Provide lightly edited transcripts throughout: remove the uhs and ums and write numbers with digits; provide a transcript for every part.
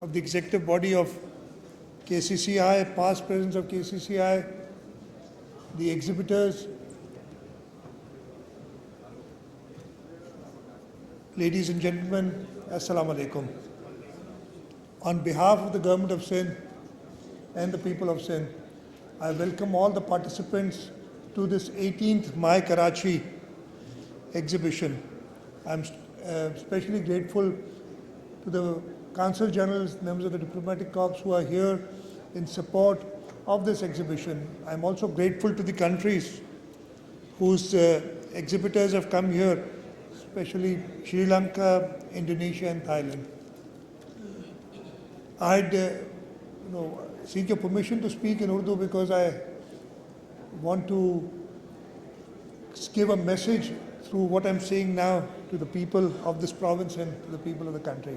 of the executive body of KCCI, past presidents of KCCI, the exhibitors, ladies and gentlemen, Assalamu alaikum. On behalf of the government of Sindh and the people of Sindh, I welcome all the participants to this 18th My Karachi Exhibition. I'm especially grateful to the Consul Generals, members of the diplomatic corps who are here in support of this exhibition. I'm also grateful to the countries whose exhibitors have come here, especially Sri Lanka, Indonesia and Thailand. I'd seek your permission to speak in Urdu because I want to give a message through what I'm saying now to the people of this province and to the people of the country.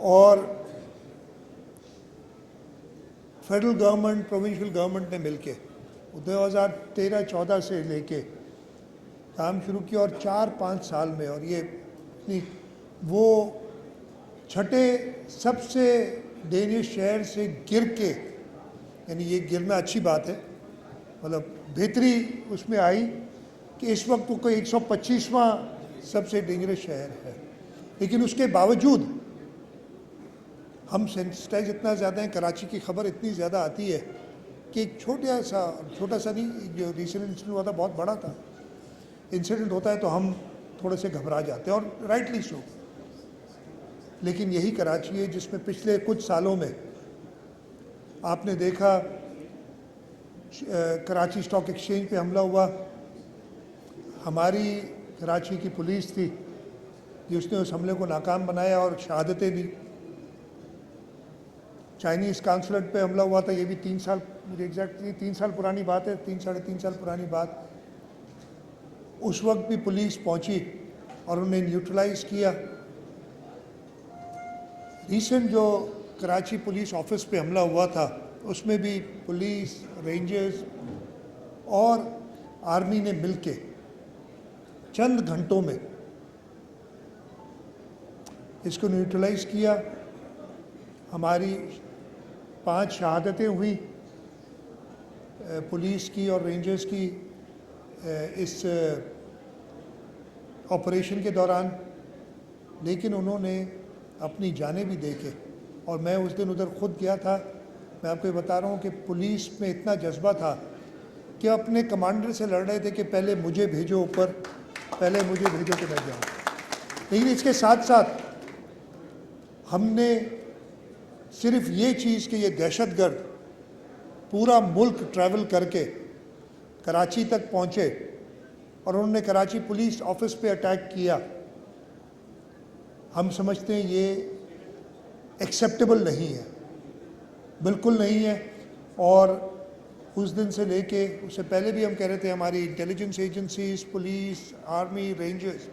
اور federal government provincial government نے مل کے 2013-14 سے لے کے کام شروع کیا، اور 4-5 سال میں، اور یہ وہ چھٹے سب سے ڈینش شہر سے گر کے، یعنی یہ گرنا اچھی بات ہے، مطلب بہتری اس میں آئی کہ اس وقت کوئی 125واں سب سے ڈینجرس شہر ہے. لیکن اس کے باوجود ہم سینسٹائز اتنا زیادہ ہیں، کراچی کی خبر اتنی زیادہ آتی ہے کہ ایک چھوٹا سا نہیں، جو ریسنٹ انسیڈنٹ ہوا تھا بہت بڑا تھا، انسیڈنٹ ہوتا ہے تو ہم تھوڑے سے گھبرا جاتے ہیں، اور رائٹلی سو. لیکن یہی کراچی ہے جس میں پچھلے کچھ سالوں میں آپ نے دیکھا کراچی اسٹاک ایکسچینج پہ حملہ ہوا. ہماری کراچی کی پولیس تھی جس نے اس حملے کو ناکام بنایا اور شہادتیں دی. چائنیز قونصلیٹ پہ حملہ ہوا تھا، یہ بھی 3 سال، مجھے ایگزیکٹلی 3 سال پرانی بات ہے، 3-3.5 سال پرانی بات. اس وقت بھی پولیس پہنچی اور انہیں نیوٹرلائز کیا. ریسنٹ جو کراچی پولیس آفس پہ حملہ ہوا تھا اس میں بھی پولیس، رینجرز اور آرمی نے مل کے چند گھنٹوں میں اس کو نیوٹرلائز کیا. ہماری 5 شہادتیں ہوئی پولیس کی اور رینجرز کی اس آپریشن کے دوران، لیکن انہوں نے اپنی جانیں بھی دے کے، اور میں اس دن ادھر خود گیا تھا. میں آپ کو یہ بتا رہا ہوں کہ پولیس میں اتنا جذبہ تھا کہ اپنے کمانڈر سے لڑ رہے تھے کہ پہلے مجھے بھیجو اوپر، پہلے مجھے بھیجو کہ میں جاؤں. لیکن اس کے ساتھ ساتھ ہم نے صرف یہ چیز کہ یہ دہشت گرد پورا ملک ٹریول کر کے کراچی تک پہنچے اور انہوں نے کراچی پولیس آفس پہ اٹیک کیا، ہم سمجھتے ہیں یہ ایکسیپٹیبل نہیں ہے، بالکل نہیں ہے. اور اس دن سے لے کے اس سے پہلے بھی ہم کہہ رہے تھے، ہماری intelligence agencies, police, army, rangers,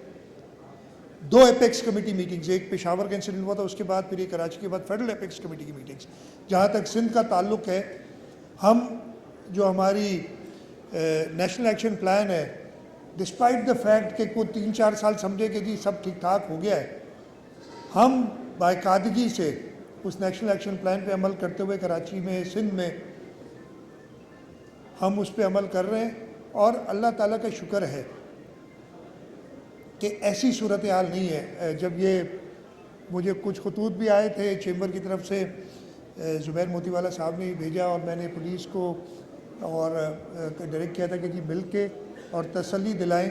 2 apex committee meetings, ایک پشاور کا انسیڈنٹ ہوا تھا، اس کے بعد پھر یہ کراچی کے بعد فیڈرل ایپیکس کمیٹی کی میٹنگز. جہاں تک سندھ کا تعلق ہے، ہم جو ہماری نیشنل ایکشن پلان ہے، ڈسپائٹ دا فیکٹ کہ کوئی 3-4 سال سمجھے کہ جی سب ٹھیک ٹھاک ہو گیا ہے، ہم باقاعدگی سے اس نیشنل ایکشن پلان پہ عمل کرتے ہوئے کراچی میں، سندھ میں ہم اس پہ عمل کر رہے ہیں. اور اللہ تعالیٰ کا شکر ہے کہ ایسی صورتحال نہیں ہے. جب یہ مجھے کچھ خطوط بھی آئے تھے چیمبر کی طرف سے، زبیر موتی والا صاحب نے بھیجا، اور میں نے پولیس کو اور ڈائریکٹ کیا تھا کہ جی مل کے اور تسلی دلائیں.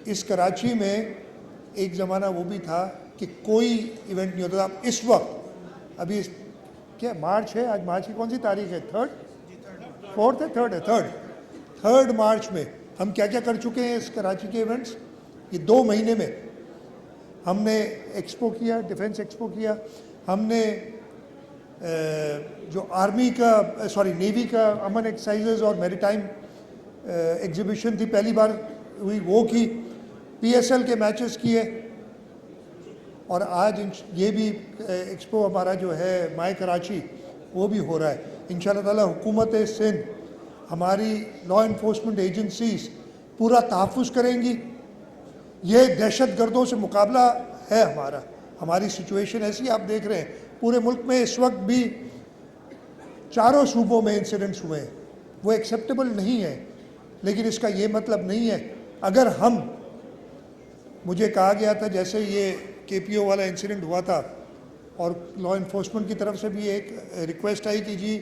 اس کراچی میں ایک زمانہ وہ بھی تھا کہ کوئی ایونٹ نہیں ہوتا تھا. اس وقت ابھی کیا مارچ ہے، آج مارچ کی کون سی تاریخ ہے؟ 4 ہے، 3rd مارچ میں ہم کیا کیا کر چکے ہیں اس کراچی کے ایونٹس. یہ 2 مہینے میں ہم نے ایکسپو کیا، ڈیفنس ایکسپو کیا. ہم نے جو آرمی کا نیوی کا امن ایکسرسائزز اور میری ٹائم ایگزیبیشن تھی، پہلی بار ہوئی، وہ کی. PSL کے میچز کیے. اور آج یہ بھی ایکسپو ہمارا جو ہے مائی کراچی وہ بھی ہو رہا ہے. انشاءاللہ تعالی حکومت سندھ، ہماری لا انفورسمنٹ ایجنسیز پورا تحفظ کریں گی. یہ دہشت گردوں سے مقابلہ ہے ہمارا. ہماری سچویشن ایسی آپ دیکھ رہے ہیں پورے ملک میں اس وقت بھی 4 صوبوں میں انسیڈنٹس ہوئے ہیں، وہ ایکسیپٹیبل نہیں ہے. لیکن اس کا یہ مطلب نہیں ہے اگر ہم، مجھے کہا گیا تھا جیسے یہ KPO والا انسیڈنٹ ہوا تھا اور لا انفورسمنٹ کی طرف سے بھی ایک ریکویسٹ آئی کہ جی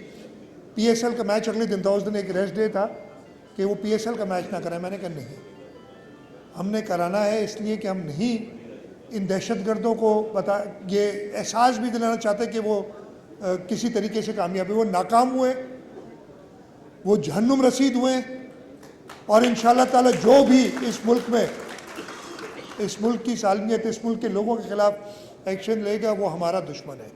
PSL کا میچ اگلے دن تھا، اس دن ایک ریسٹ ڈے تھا کہ وہ PSL کا میچ نہ کریں. میں نے کہا نہیں، ہم نے کرانا ہے، اس لیے کہ ہم نہیں ان دہشت گردوں کو یہ احساس بھی دلانا چاہتے کہ وہ کسی طریقے سے کامیاب ہوئے. وہ ناکام ہوئے، وہ جہنم رسید ہوئے. اور انشاءاللہ تعالی جو بھی اس ملک میں، اس ملک کی سالمیت، اس ملک کے لوگوں کے خلاف ایکشن لے گا وہ ہمارا دشمن ہے.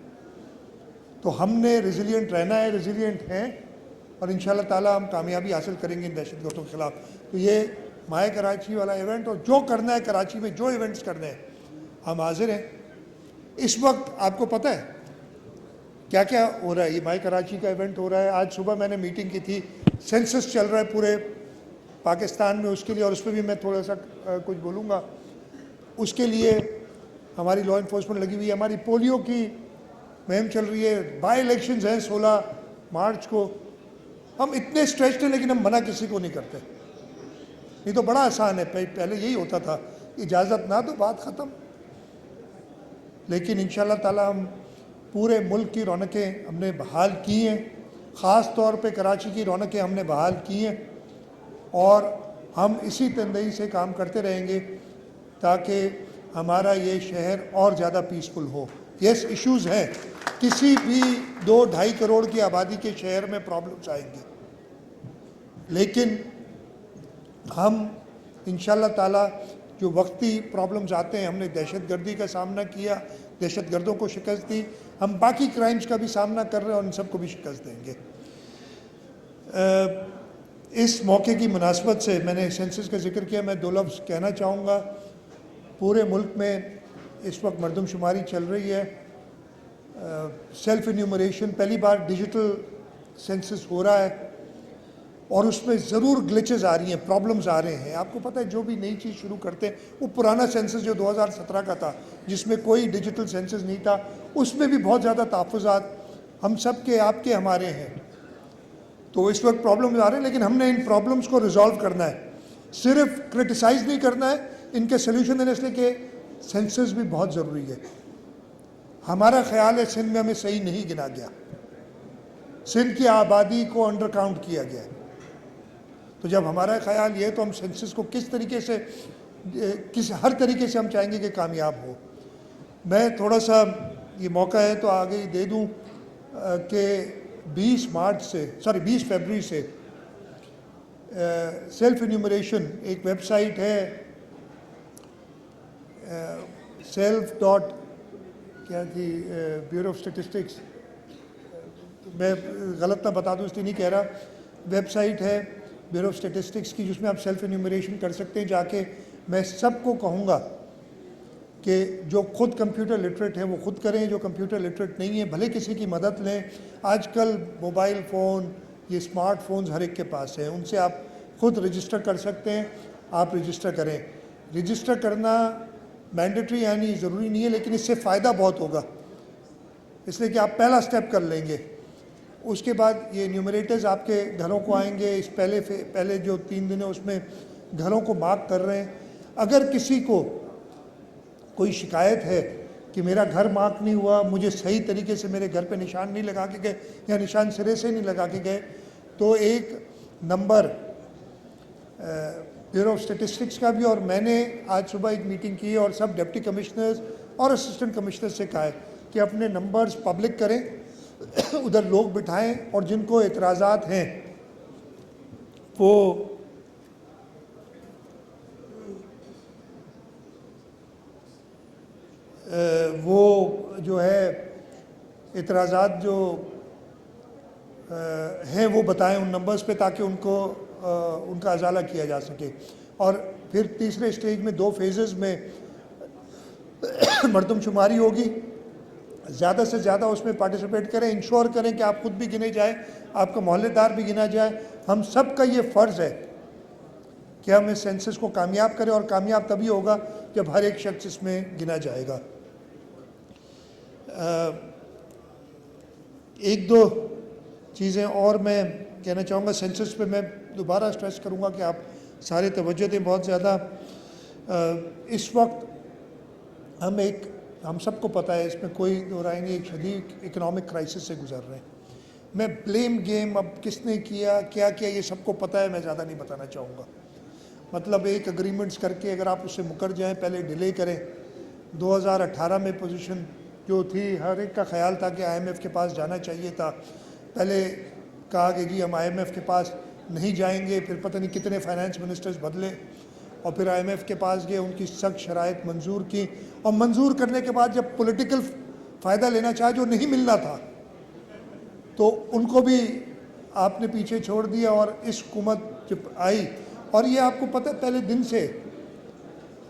تو ہم نے ریزیلینٹ رہنا ہے، ریزیلینٹ ہیں، اور انشاءاللہ تعالی ہم کامیابی حاصل کریں گے ان دہشت گردوں کے خلاف. تو یہ مائے کراچی والا ایونٹ، اور جو کرنا ہے کراچی میں جو ایونٹس کرنے ہیں ہم حاضر ہیں. اس وقت آپ کو پتہ ہے کیا کیا ہو رہا ہے؟ یہ مائی کراچی کا ایونٹ ہو رہا ہے. آج صبح میں نے میٹنگ کی تھی. سینسس چل رہا ہے پورے پاکستان میں, اس کے لیے, اور اس پہ بھی میں تھوڑا سا کچھ بولوں گا. اس کے لیے ہماری لا انفورسمنٹ لگی ہوئی ہے. ہماری پولیو کی مہم چل رہی ہے. بائی الیکشنز ہیں 16 مارچ کو. ہم اتنے اسٹریچڈ ہیں لیکن ہم منع کسی کو نہیں کرتے. یہ تو بڑا آسان ہے. پہلے یہی ہوتا تھا, اجازت نہ دو بات ختم. لیکن انشاءاللہ تعالی ہم پورے ملک کی رونقیں ہم نے بحال کی ہیں, خاص طور پہ کراچی کی رونقیں ہم نے بحال کی ہیں, اور ہم اسی تندئی سے کام کرتے رہیں گے تاکہ ہمارا یہ شہر اور زیادہ پیسفل ہو. یس, ایشوز ہیں. کسی بھی 2-2.5 کروڑ کی آبادی کے شہر میں پرابلمس آئیں گے, لیکن ہم انشاءاللہ تعالی جو وقتی پرابلمز آتے ہیں, ہم نے دہشت گردی کا سامنا کیا, دہشت گردوں کو شکست دی, ہم باقی کرائمز کا بھی سامنا کر رہے ہیں اور ان سب کو بھی شکست دیں گے. اس موقع کی مناسبت سے میں نے سینسس کا ذکر کیا. میں 2 لفظ کہنا چاہوں گا. پورے ملک میں اس وقت مردم شماری چل رہی ہے. سیلف انیومریشن, پہلی بار ڈیجیٹل سینسس ہو رہا ہے, اور اس میں ضرور گلچز آ رہی ہیں, پرابلمز آ رہے ہیں. آپ کو پتہ ہے جو بھی نئی چیز شروع کرتے ہیں, وہ پرانا سینسس جو 2017 کا تھا جس میں کوئی ڈیجیٹل سینسس نہیں تھا, اس میں بھی بہت زیادہ تحفظات ہم سب کے, آپ کے, ہمارے ہیں. تو اس وقت پرابلمز آ رہے ہیں, لیکن ہم نے ان پرابلمز کو ریزالو کرنا ہے. صرف کرٹیسائز نہیں کرنا ہے, ان کے سلیوشن دینے, اس لیے کہ سینسس بھی بہت ضروری ہے. ہمارا خیال ہے سندھ میں ہمیں صحیح نہیں گنا گیا. سندھ کی آبادی کو انڈر کاؤنٹ کیا گیا ہے. تو جب ہمارا خیال یہ ہے تو ہم سینسس کو کس طریقے سے, ہر طریقے سے ہم چاہیں گے کہ کامیاب ہو. میں تھوڑا سا, یہ موقع ہے تو آگے دے دوں کہ 20 فیبری سے سیلف انیومریشن ایک ویب سائٹ ہے, بیورو آف اسٹیٹسٹکس, میں غلط نہ بتا دوں اس لیے نہیں کہہ رہا, ویب سائٹ ہے بیورو آف اسٹیٹسٹکس کی, جس میں آپ سیلف انیومریشن کر سکتے ہیں. جا کے میں سب کو کہوں گا کہ جو خود کمپیوٹر لٹریٹ ہیں وہ خود کریں, جو کمپیوٹر لٹریٹ نہیں ہیں بھلے کسی کی مدد لیں. آج کل موبائل فون, یہ اسمارٹ فونز ہر ایک کے پاس ہیں, ان سے آپ خود رجسٹر کر سکتے ہیں. آپ رجسٹر کریں. رجسٹر کرنا مینڈیٹری یعنی ضروری نہیں ہے, لیکن اس سے فائدہ بہت ہوگا, اس لیے کہ آپ پہلا سٹیپ کر لیں گے. اس کے بعد یہ نیومریٹرز آپ کے گھروں کو آئیں گے. اس پہلے جو 3 دن ہیں اس میں گھروں کو مارک کر رہے ہیں. اگر کسی کو کوئی شکایت ہے کہ میرا گھر مارک نہیں ہوا, مجھے صحیح طریقے سے میرے گھر پہ نشان نہیں لگا کے گئے, یا نشان سرے سے نہیں لگا کے گئے, تو ایک نمبر بیورو آف اسٹیٹسٹکس کا بھی, اور میں نے آج صبح ایک میٹنگ کی اور سب ڈپٹی کمشنرز اور اسسٹنٹ کمشنر سے کہا ہے کہ اپنے نمبرز پبلک کریں, ادھر لوگ بٹھائیں, اور جن کو اعتراضات ہیں وہ جو ہے اعتراضات جو ہیں وہ بتائیں ان نمبرز پہ, تاکہ ان کا ازالہ کیا جا سکے. اور پھر تیسرے اسٹیج میں 2 فیزز میں مردم شماری ہوگی. زیادہ سے زیادہ اس میں پارٹیسپیٹ کریں, انشور کریں کہ آپ خود بھی گنے جائیں, آپ کا محلے دار بھی گنا جائے. ہم سب کا یہ فرض ہے کہ ہم اس سینسس کو کامیاب کریں, اور کامیاب تبھی ہوگا جب ہر ایک شخص اس میں گنا جائے گا. 1-2 چیزیں اور میں کہنا چاہوں گا. سینسس پہ میں دوبارہ اسٹریس کروں گا کہ آپ سارے توجہ دیں بہت زیادہ. اس وقت ہم سب کو پتہ ہے, اس میں کوئی دو رائے نہیں, ایک شدید اکنامک کرائسس سے گزر رہے ہیں. میں بلیم گیم اب کس نے کیا کیا یہ سب کو پتہ ہے, میں زیادہ نہیں بتانا چاہوں گا. مطلب ایک اگریمنٹس کر کے اگر آپ اس سے مکر جائیں, پہلے ڈیلے کریں. 2018 میں پوزیشن جو تھی, ہر ایک کا خیال تھا کہ IMF کے پاس جانا چاہیے تھا. پہلے کہا کہ جی ہم IMF کے پاس نہیں جائیں گے, پھر پتہ نہیں کتنے فائنانس منسٹرز بدلے, اور پھر IMF کے پاس گئے, ان کی سخت شرائط منظور کی, اور منظور کرنے کے بعد جب پولیٹیکل فائدہ لینا چاہا جو نہیں ملنا تھا, تو ان کو بھی آپ نے پیچھے چھوڑ دیا. اور اس حکومت جب آئی, اور یہ آپ کو پتہ ہے پہلے دن سے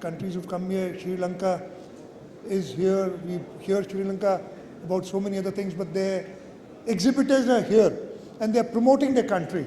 countries who've come here. Sri Lanka is here. We hear Sri Lanka about so many other things, but their exhibitors are here and they are promoting their country.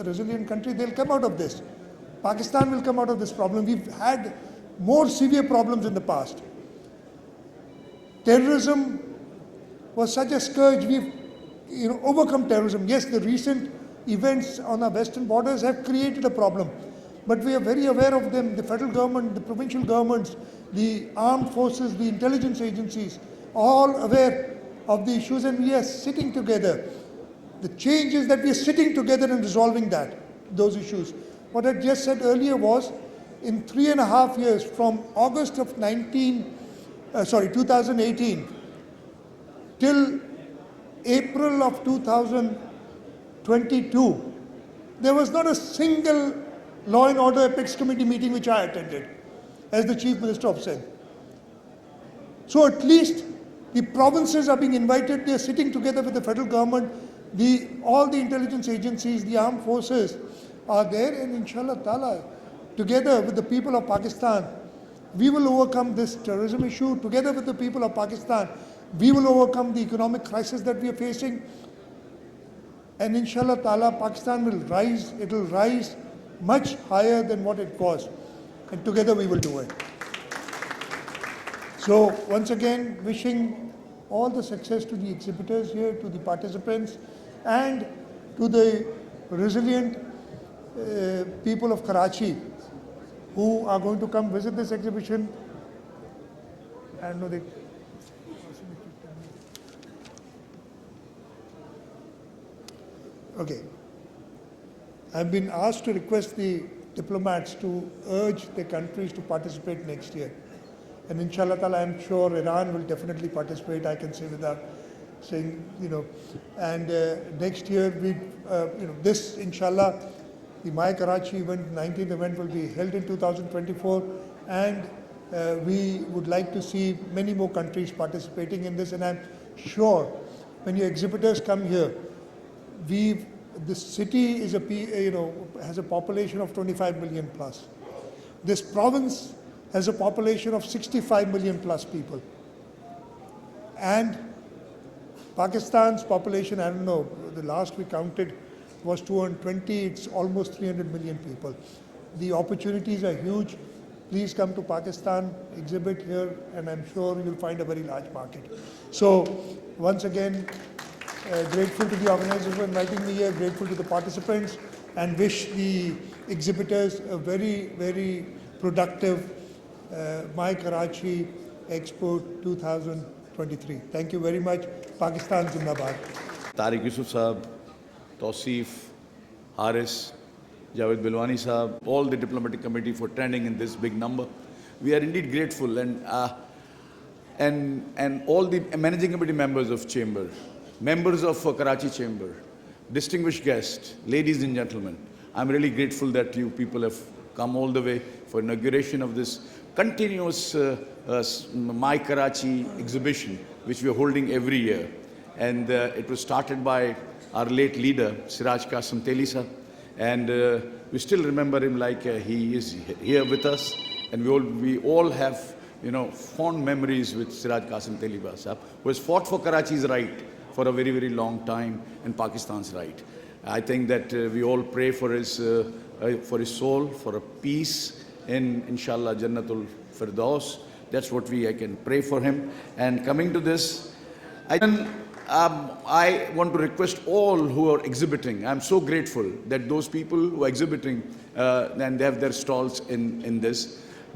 a resilient country. They'll come out of this. Pakistan will come out of this problem. We've had more severe problems in the past. Terrorism was such a scourge. We've overcome terrorism. Yes, the recent events on our western borders have created a problem, but we are very aware of them. The federal government, the provincial governments, the armed forces, the intelligence agencies, all aware of the issues, and we are sitting together. The change is that we are sitting together and resolving those issues. What I just said earlier was, in 3.5 years, from August of 2018 till April of 2022, there was not a single Law and Order Apex Committee meeting which I attended as the Chief Minister of Sindh. So at least the provinces are being invited, they are sitting together with the federal government, all the intelligence agencies, the armed forces are there, and inshallah ta'ala, together with the people of Pakistan, we will overcome this terrorism issue. Together with the people of Pakistan, we will overcome the economic crisis that we are facing. And inshallah ta'ala, Pakistan will rise. It will rise much higher than what it was. And together we will do it. So once again, wishing all the success to the exhibitors here, to the participants, and to the resilient people of Karachi who are going to come visit this exhibition. And know they okay. I've been asked to request the diplomats to urge the countries to participate next year. And inshallah ta'ala, I'm sure Iran will definitely participate, I can say without saying, and next year, this inshallah, the My Karachi event, 19th event will be held in 2024, and we would like to see many more countries participating in this. And I'm sure when your exhibitors come here, the city is has a population of 25 million plus. This province has a population of 65 million plus people. And Pakistan's population, I don't know, the last we counted was 220, it's almost 300 million people. The opportunities are huge. Please come to Pakistan, exhibit here, and I'm sure you'll find a very large market. So, once again, grateful to the organizers for inviting me here, grateful to the participants, and wish the exhibitors a very, very productive My Karachi Expo 2023. Thank you very much. Pakistan Zindabad. Tariq Yusuf Sahab, Tausif, Haris, Javed Bilwani Sahab, all the diplomatic committee for attending in this big number. We are indeed grateful, and all the managing committee members of Chamber, members of Karachi Chamber, distinguished guests, ladies and gentlemen, I'm really grateful that you people have come all the way for inauguration of this continuous My Karachi Exhibition, which we are holding every year. And it was started by our late leader, Siraj Qasim Teli sir. And we still remember him like he is here with us. And we all have, fond memories with Siraj Qasim Teli sahab, who has fought for Karachi's right for a very, very long time and Pakistan's right. I think that we all pray for his soul, for a peace in, inshallah, Jannatul Firdaus. That's what I can pray for him. And coming to this, I want to request all who are exhibiting. I'm so grateful that those people who are exhibiting and they have their stalls in this.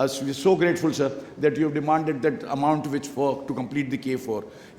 We are so grateful, sir, that you have demanded that amount to complete the K4.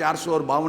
$452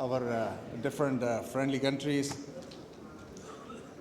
our different friendly countries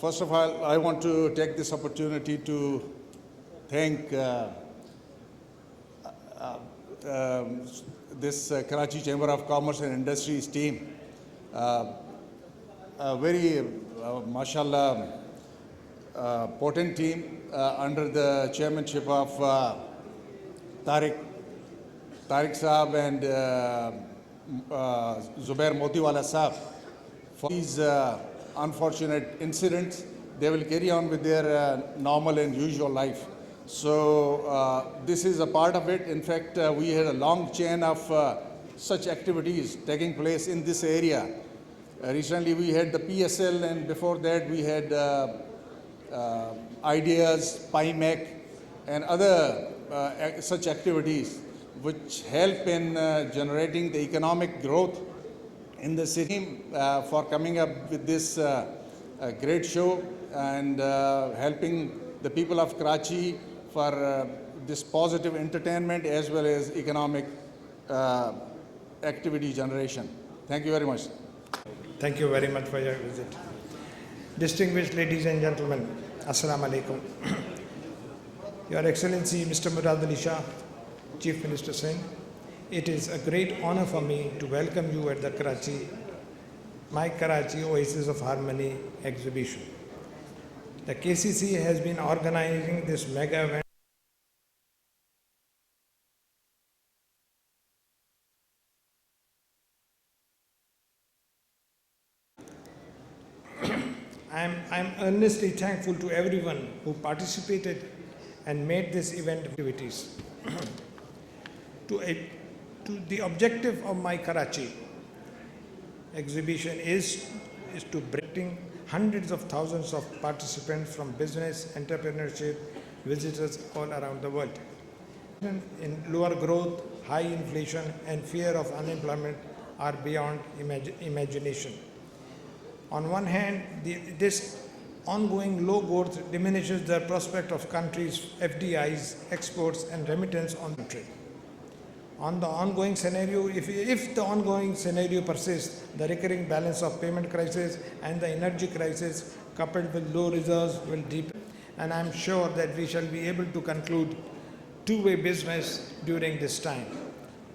First of all, I want to take this opportunity to thank this Karachi Chamber of Commerce and Industries team. A very, mashallah, potent team under the chairmanship of Tariq Saab and Zubair Motiwala Saab. For these unfortunate incidents they will carry on with their normal and usual life. So this is a part of it. In fact, we had a long chain of such activities taking place in this area. Recently we had the PSL, and before that we had Ideas, PIMEC, and other such activities which help in generating the economic growth in the city, for coming up with this great show and helping the people of Karachi for this positive entertainment as well as economic activity generation. Thank you very much. Thank you very much for your visit. Distinguished ladies and gentlemen, Assalamu alaikum. Your Excellency Mr. Murad Ali Shah, Chief Minister Singh, it is a great honor for me to welcome you at the My Karachi Oasis of Harmony exhibition. The KCCI has been organizing this mega event I'm earnestly thankful to everyone who participated and made this event activities. To the objective of My Karachi exhibition is to bring hundreds of thousands of participants from business, entrepreneurship, visitors all around the world. In lower growth, high inflation, and fear of unemployment are beyond imagination. On one hand, this ongoing low growth diminishes the prospect of countries' FDIs, exports, and remittance on the country. On the ongoing scenario, if the ongoing scenario persists, the recurring balance of payment crisis and the energy crisis coupled with low reserves will deepen. And I'm sure that we shall be able to conclude two-way business during this time.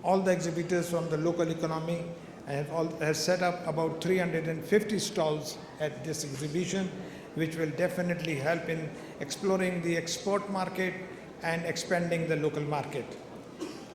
All the exhibitors from the local economy have set up about 350 stalls at this exhibition, which will definitely help in exploring the export market and expanding the local market.